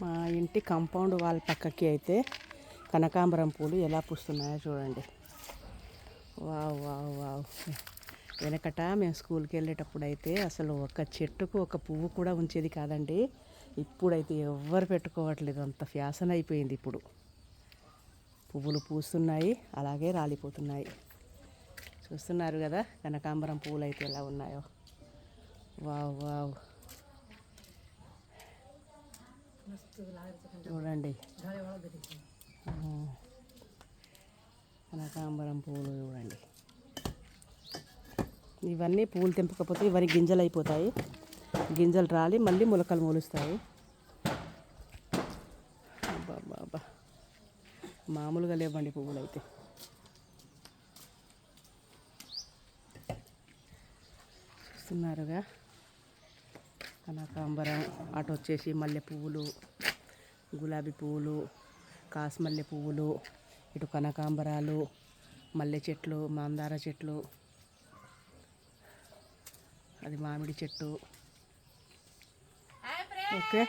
మా ఇంటి కాంపౌండ్ వాళ్ళ పక్కకి అయితే కనకాంబరం పూలు ఎలా పూస్తున్నాయో చూడండి. Wow wow wow. వెనకట మేము స్కూల్కి వెళ్ళేటప్పుడు అయితే అసలు ఒక చెట్టుకు ఒక పువ్వు కూడా ఉంచేది కాదండి. ఇప్పుడైతే ఎవ్వరు పెట్టుకోవట్లేదు, అంత ఫ్యాషన్ అయిపోయింది. ఇప్పుడు పువ్వులు పూస్తున్నాయి, అలాగే రాలిపోతున్నాయి. చూస్తున్నారు కదా కనకాంబరం పువ్వులు అయితే ఎలా ఉన్నాయో. వావ్ వావ్ చూడండి. కనకాంబరం పువ్వులు చూడండి. ఇవన్నీ పువ్వులు తెంపకపోతే ఇవన్నీ గింజలు అయిపోతాయి. గింజలు రాలి మళ్ళీ మొలకలు మొలుస్తాయి. బాబా మామూలుగా లేవండి పువ్వులు అయితే. చూస్తున్నారుగా కనకాంబరం, అటు వచ్చేసి మల్లె పువ్వులు, గులాబీ పువ్వులు, కాస్మల్లె పువ్వులు, ఇటు కనకాంబరాలు, మల్లె చెట్లు, మందార చెట్లు, అది మామిడి చెట్టు. ఓకే.